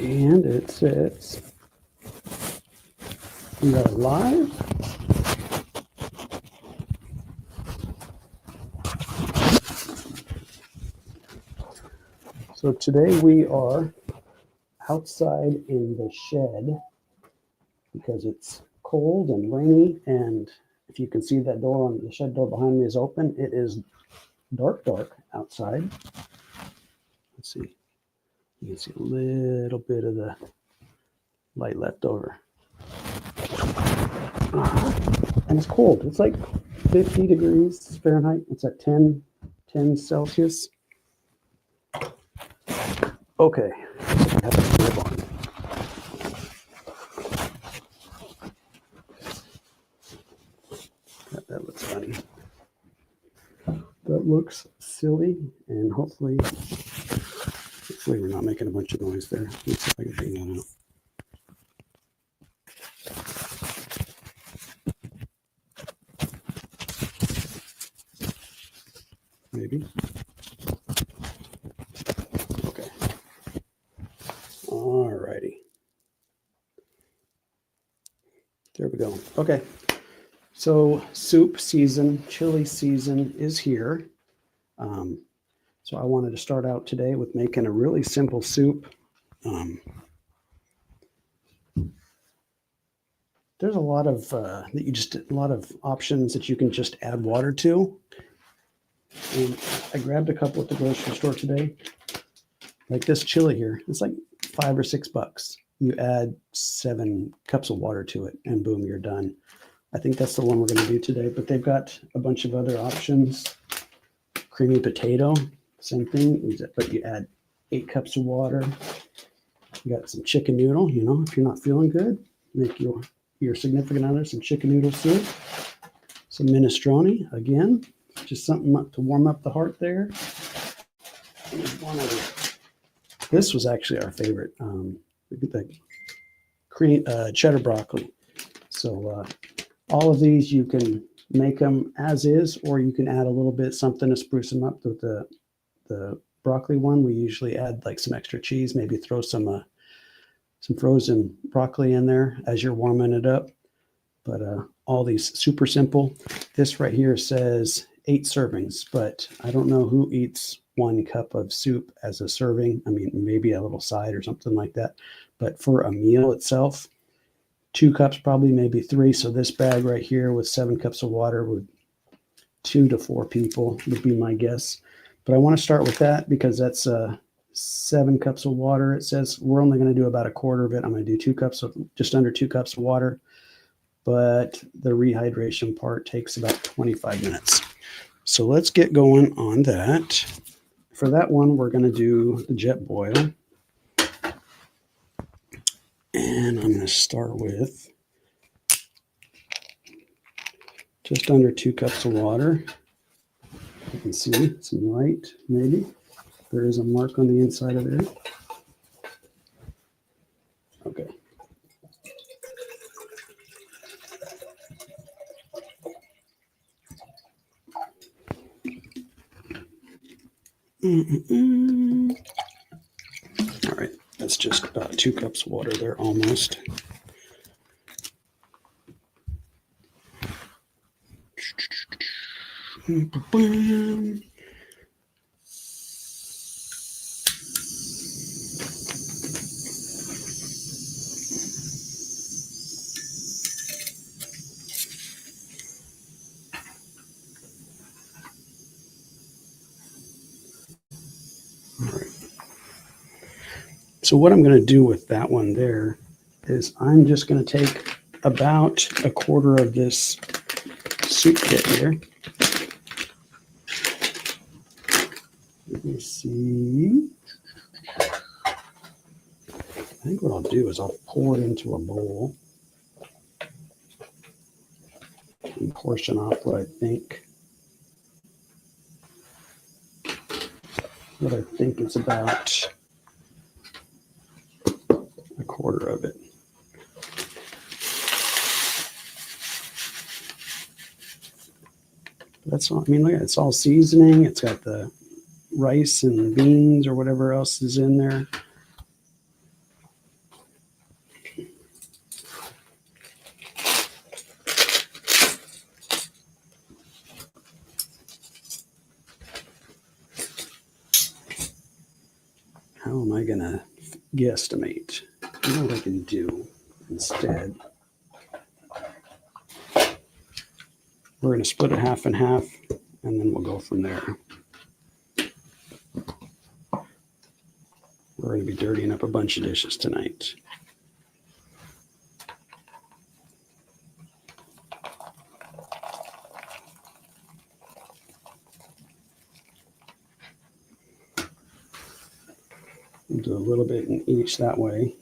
And it says we are live. So today we are outside in the shed because it's cold and rainy, and if you can see that door on the shed door behind me is open, it is dark outside. Let's see. You can see a little bit of the light left over. And it's cold. It's like 50 degrees Fahrenheit. It's at 10 Celsius. Okay. That looks funny. That looks silly, and hopefully we're not making a bunch of noise there. Let's see if I can bring that out. Maybe. Okay. All righty. There we go. Okay. So soup season, chili season is here. So I wanted to start out today with making a really simple soup. There's a lot of options that you can just add water to. And I grabbed a couple at the grocery store today. Like this chili here, it's like $5 or $6. You add 7 cups of water to it, and boom, you're done. I think that's the one we're going to do today, but they've got a bunch of other options. Creamy potato, same thing, but you add 8 cups of water. You got some chicken noodle, if you're not feeling good, make your significant other some chicken noodle soup. Some minestrone, again, just something to warm up the heart there. This was actually our favorite, the cream cheddar broccoli. So all of these you can make them as is, or you can add a little bit something to spruce them up. With the broccoli one, we usually add like some extra cheese, maybe throw some frozen broccoli in there as you're warming it up. But all these super simple. This right here says 8 servings, but I don't know who eats 1 cup of soup as a serving. I mean, maybe a little side or something like that. But for a meal itself, 2 cups, probably maybe 3. So this bag right here with 7 cups of water would 2 to 4 people would be my guess. But I want to start with that because that's 7 cups of water. It says we're only going to do about a quarter of it. I'm going to do 2 cups of just under 2 cups of water. But the rehydration part takes about 25 minutes. So let's get going on that. For that one, we're going to do the jet boil. And I'm going to start with just under 2 cups of water. You can see some light, maybe. There is a mark on the inside of there. Okay. All right, that's just about 2 cups of water there, almost. So what I'm going to do with that one there is I'm just going to take about a quarter of this soup kit here. Let me see. I think what I'll do is I'll pour it into a bowl and portion off what I think is about a quarter of it. That's all. I mean, look at it. It's all seasoning. It's got the rice and beans or whatever else is in there. How am I going to guesstimate? You know what I can do instead? We're going to split it half and half, and then we'll go from there. We're going to be dirtying up a bunch of dishes tonight. We'll do a little bit in each that way.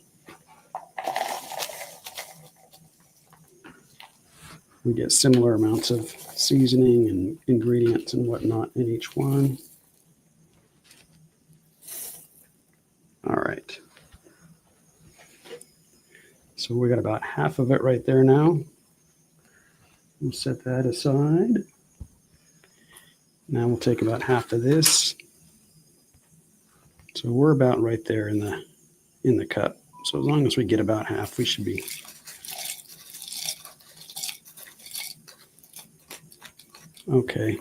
We get similar amounts of seasoning and ingredients and whatnot in each one. All right. So we got about half of it right there now. We'll set that aside. Now we'll take about half of this. So we're about right there in the cup. So as long as we get about half, we should be. Okay,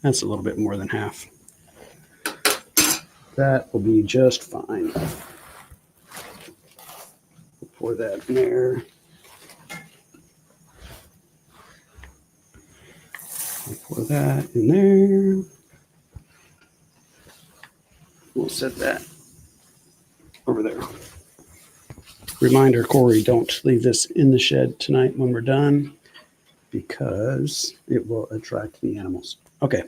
that's a little bit more than half. That will be just fine. We'll pour that in there. We'll pour that in there. We'll set that over there. Reminder, Corey, don't leave this in the shed tonight when we're done, because it will attract the animals. Okay.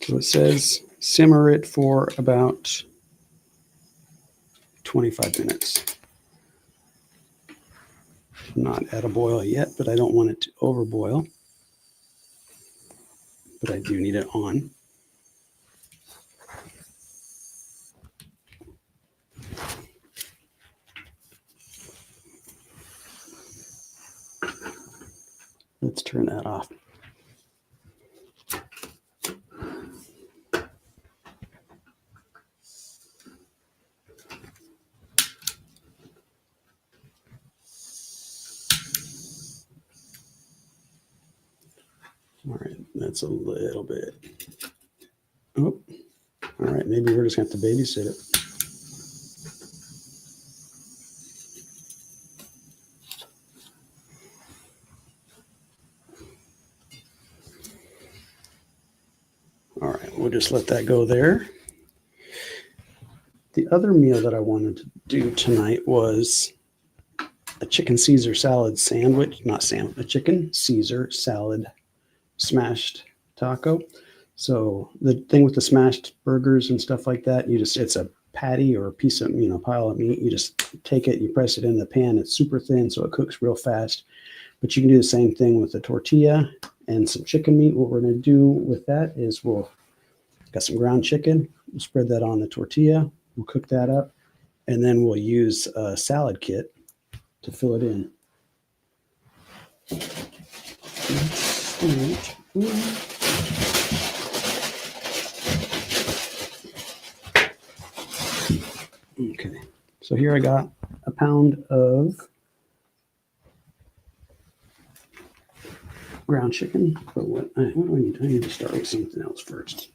So it says simmer it for about 25 minutes. Not at a boil yet, but I don't want it to overboil. But I do need it on. Let's turn that off. All right, that's a little bit. Oh, all right, maybe we're just going to have to babysit it. All right, we'll just let that go there. The other meal that I wanted to do tonight was a chicken Caesar salad sandwich, not sandwich, a chicken Caesar salad smashed taco. So the thing with the smashed burgers and stuff like that, it's a patty or a piece of, pile of meat. You just take it, you press it in the pan. It's super thin, so it cooks real fast. But you can do the same thing with the tortilla and some chicken meat. What we're going to do with that is we'll got some ground chicken. We'll spread that on the tortilla. We'll cook that up, and then we'll use a salad kit to fill it in. Okay, so here I got a pound of ground chicken. But what do I need? I need to start with something else first.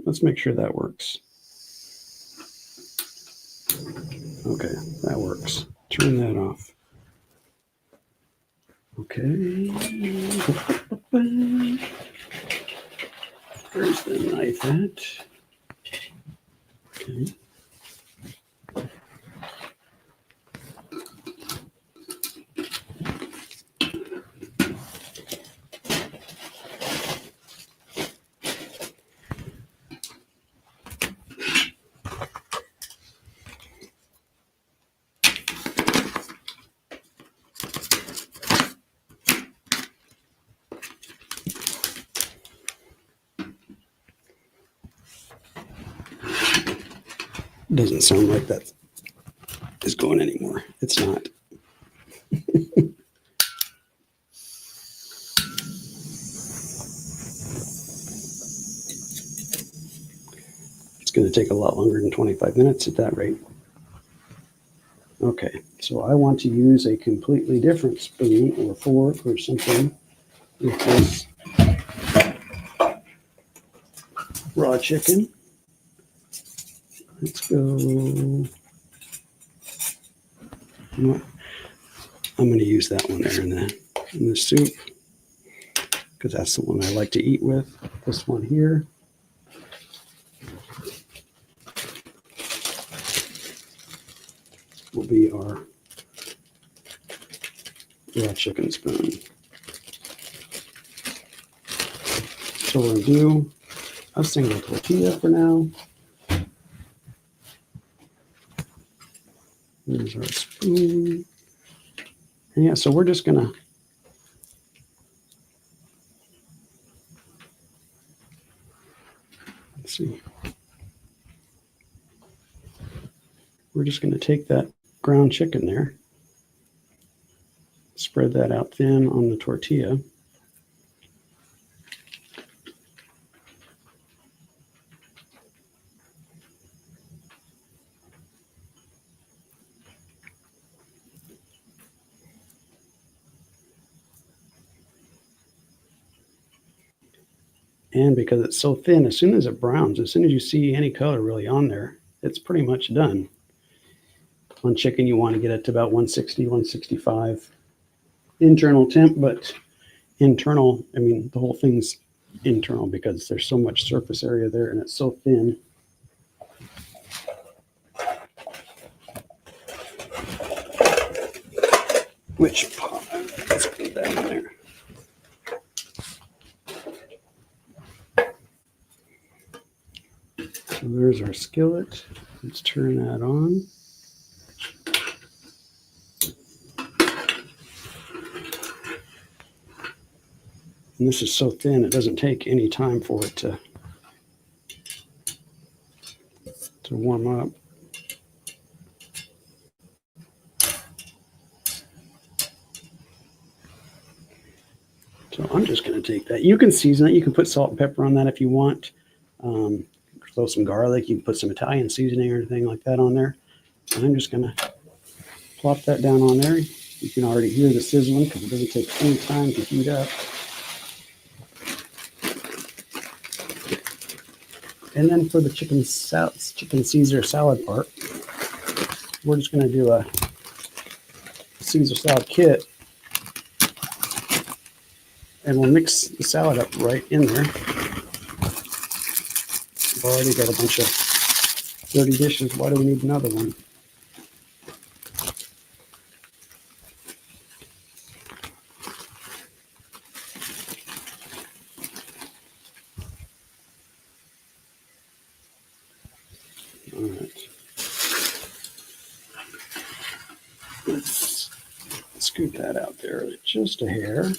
Let's make sure that works. Okay, that works. Turn that off. Okay. Where's the knife at? Okay. Doesn't sound like that is going anymore. It's not. It's going to take a lot longer than 25 minutes at that rate. Okay, so I want to use a completely different spoon or fork or something with this raw chicken. Let's go. I'm going to use that one there in the soup because that's the one I like to eat with. This one here. Will be our raw chicken spoon. So we're going to do a single tortilla for now. There's our spoon. And yeah, so we're just going to let's see. We're just going to take that ground chicken there, spread that out thin on the tortilla. And because it's so thin, as soon as it browns, as soon as you see any color really on there, it's pretty much done. On chicken, you want to get it to about 160, 165 internal temp, but internal, I mean, the whole thing's internal because there's so much surface area there and it's so thin. Which pot? Let's put that in there. So there's our skillet. Let's turn that on. And this is so thin, it doesn't take any time for it to warm up. So I'm just going to take that. You can season it. You can put salt and pepper on that if you want. Throw some garlic. You can put some Italian seasoning or anything like that on there. And I'm just going to plop that down on there. You can already hear the sizzling because it doesn't take any time to heat up. And then for the chicken Caesar salad part, we're just going to do a Caesar salad kit. And we'll mix the salad up right in there. We've already got a bunch of dirty dishes. Why do we need another one? All right. Let's scoot that out there just a hair.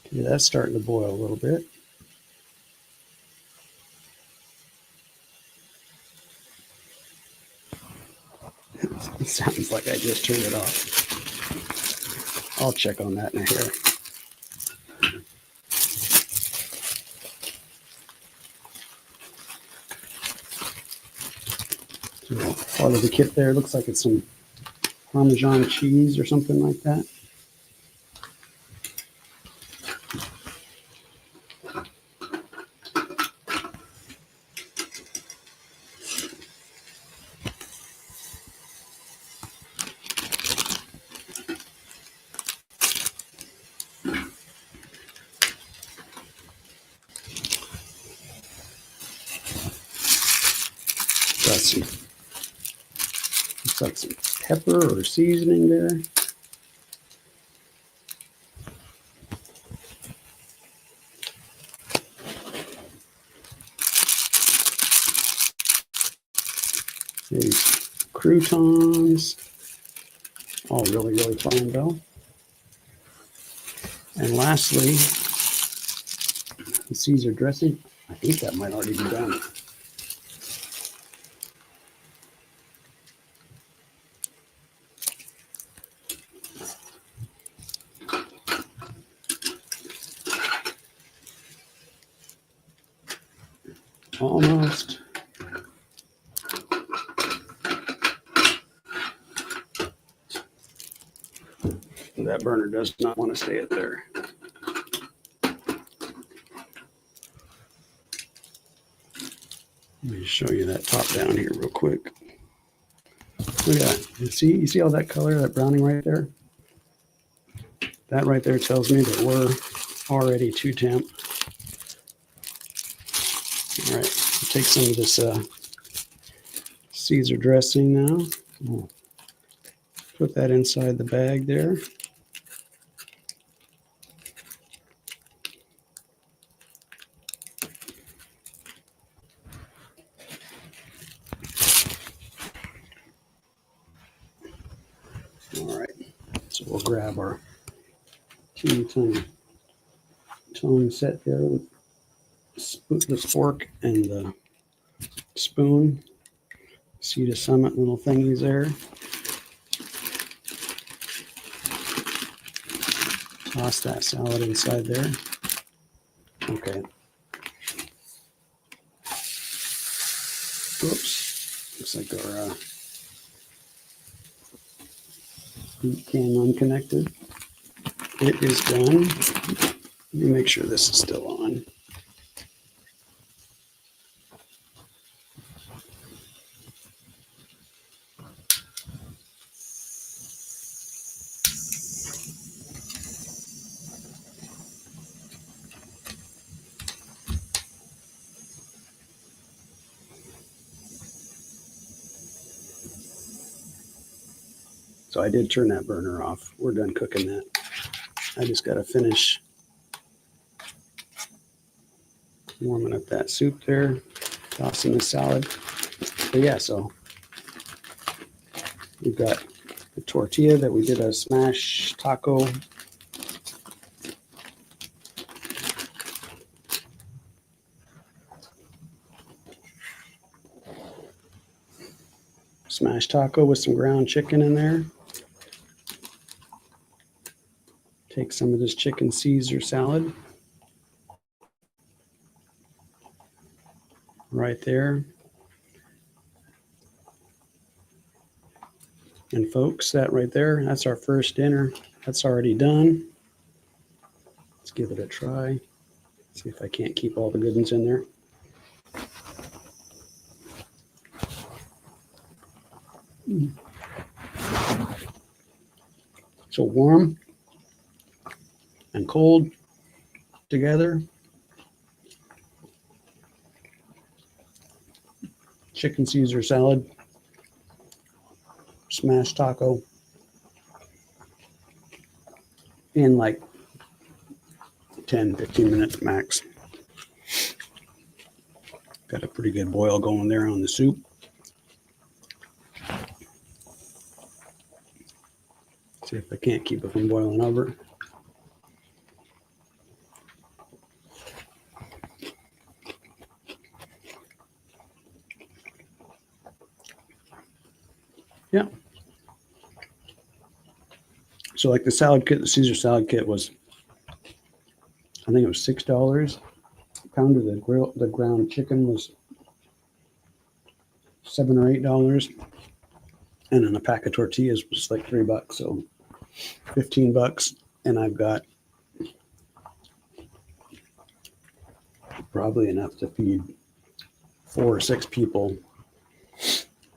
Okay, that's starting to boil a little bit. It sounds like I just turned it off. I'll check on that in a hair. So part of the kit there looks like it's some Parmesan cheese or something like that. Got some pepper or seasoning there. These croutons, all really, really fine though. And lastly, the Caesar dressing. I think that might already be done. Almost. That burner does not want to stay at there. Let me show you that top down here real quick. Look at that. You see all that color, that browning right there? That right there tells me that we're already to temp. All right, I'll take some of this Caesar dressing now. We'll put that inside the bag there. All right, so we'll grab our teeny tiny tone set there with the fork and the spoon. See the summit little thingies there. Toss that salad inside there. Okay. Whoops. Looks like our heat cam unconnected. It is done. Let me make sure this is still on. So I did turn that burner off. We're done cooking that. I just got to finish warming up that soup there, tossing the salad. But yeah, so we've got the tortilla that we did a smash taco. Smash taco with some ground chicken in there. Take some of this chicken Caesar salad. Right there. And folks, that right there, that's our first dinner. That's already done. Let's give it a try. See if I can't keep all the good ones in there. So warm and cold together. Chicken Caesar salad, smashed taco, in like 10, 15 minutes max. Got a pretty good boil going there on the soup. See if I can't keep it from boiling over. Yeah. So like the salad kit, the Caesar salad kit was, I think it was $6. A pound of the ground chicken was $7 or $8. And then a pack of tortillas was like $3. So $15. And I've got probably enough to feed 4 or 6 people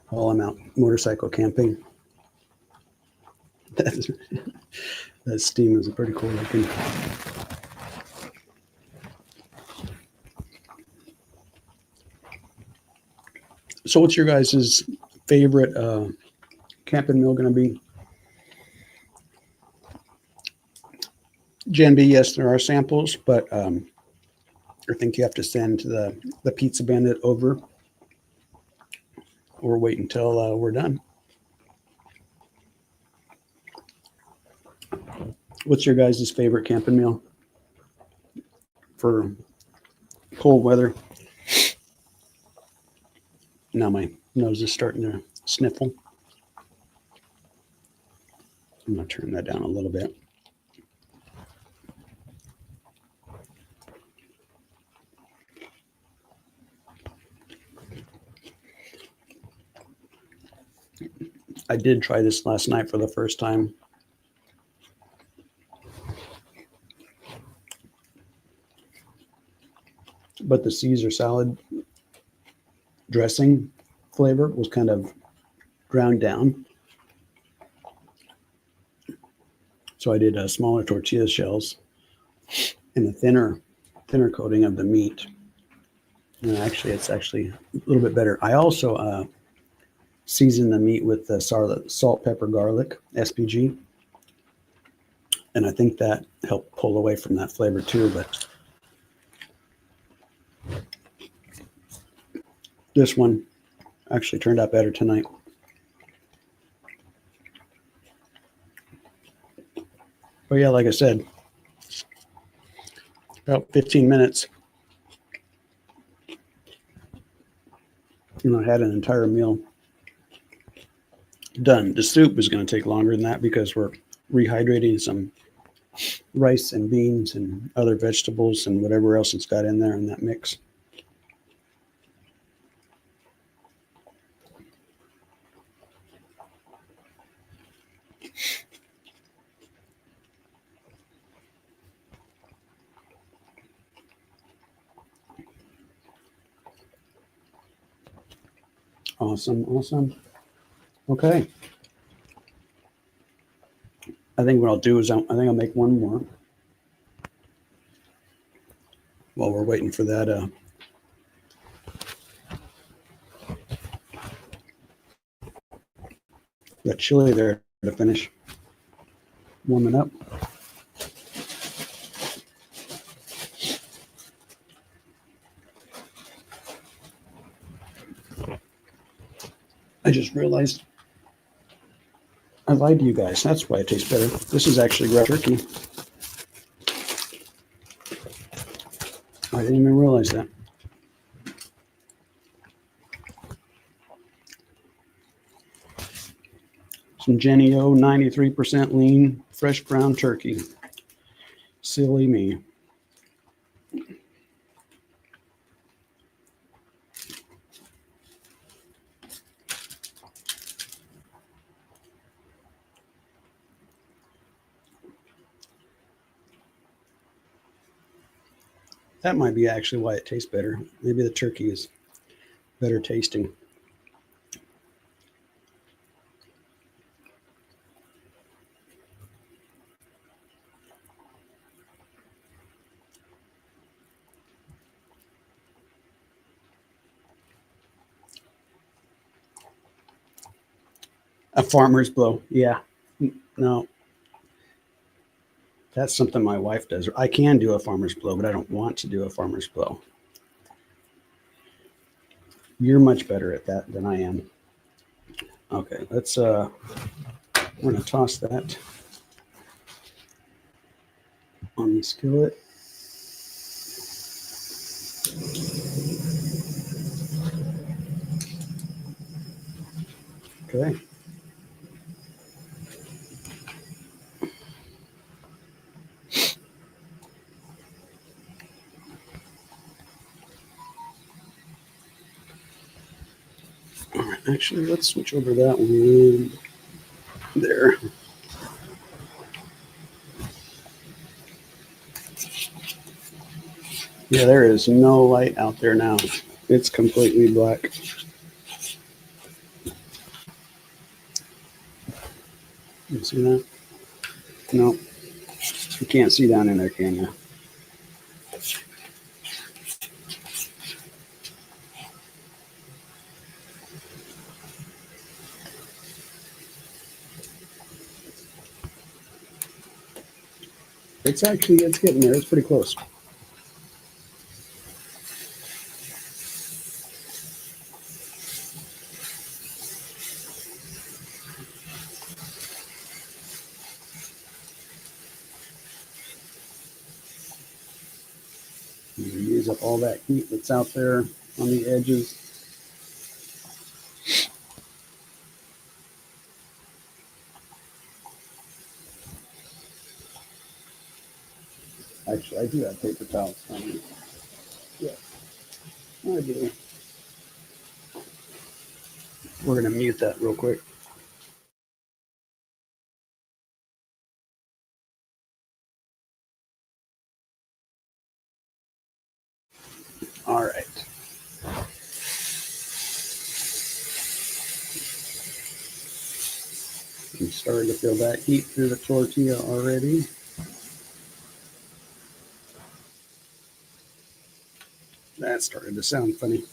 while I'm out motorcycle camping. That steam is pretty cool looking. So what's your guys' favorite camping meal going to be? Gen B, yes, there are samples, but I think you have to send the Pizza Bandit over or wait until we're done. What's your guys' favorite camping meal for cold weather? Now my nose is starting to sniffle. I'm going to turn that down a little bit. I did try this last night for the first time. But the Caesar salad dressing flavor was kind of ground down. So I did smaller tortilla shells and a thinner coating of the meat. And it's actually a little bit better. I also seasoned the meat with the salt, pepper, garlic, SPG. And I think that helped pull away from that flavor too. But this one actually turned out better tonight. But yeah, like I said, about 15 minutes. I had an entire meal done. The soup is going to take longer than that because we're rehydrating some rice and beans and other vegetables and whatever else it's got in there in that mix. Awesome. Okay. I think what I'll do is I'll make one more while we're waiting for that that chili there to finish warming up. I just realized I lied to you guys. That's why it tastes better. This is actually ground turkey. I didn't even realize that. Some Jennie-O 93% lean, fresh ground turkey. Silly me. That might be actually why it tastes better. Maybe the turkey is better tasting. A farmer's blow. Yeah. No, that's something my wife does. I can do a farmer's blow, but I don't want to do a farmer's blow. You're much better at that than I am. Okay, we're gonna toss that on the skillet. Okay. All right, actually, let's switch over that one there. Yeah, there is no light out there now. It's completely black. You see that? No, you can't see down in there, can you? It's getting there. It's pretty close. soaks up all that heat that's out there on the edges. Actually, I do have paper towels on me. Yeah, I do. We're going to mute that real quick. All right. I'm starting to feel that heat through the tortilla already. That started to sound funny.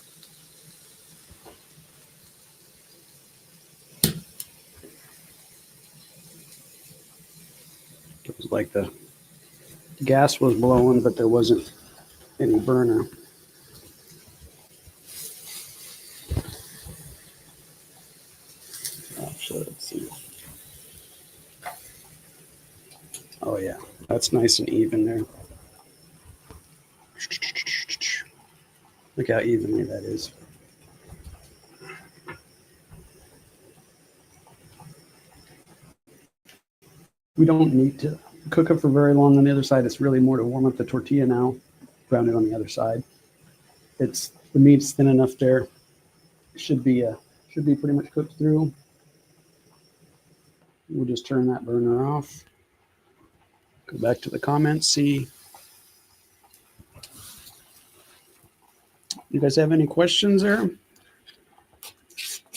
It was like the gas was blowing, but there wasn't any burner. Actually, let's see. Oh yeah, that's nice and even there. Look how evenly that is. We don't need to cook it for very long on the other side. It's really more to warm up the tortilla now. Brown it on the other side. It's the meat's thin enough there. It should be pretty much cooked through. We'll just turn that burner off. Go back to the comments. See, you guys have any questions there?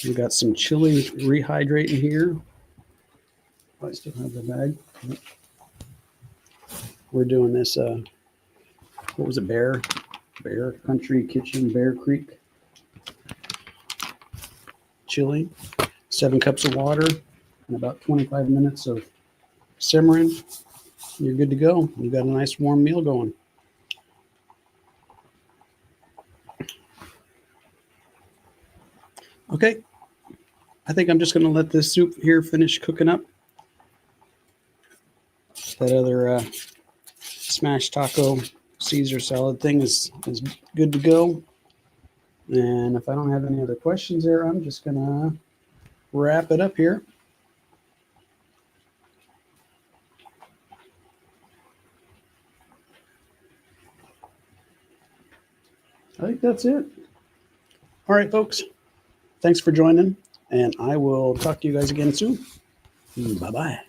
We got some chili rehydrating here. I still have the bag. We're doing this. What was it? Bear Country Kitchen, Bear Creek chili. 7 cups of water and about 25 minutes of simmering. You're good to go. You got a nice warm meal going. Okay. I think I'm just going to let this soup here finish cooking up. That other smashed taco Caesar salad thing is good to go. And if I don't have any other questions there, I'm just going to wrap it up here. I think that's it. All right, folks. Thanks for joining, and I will talk to you guys again soon. Bye-bye.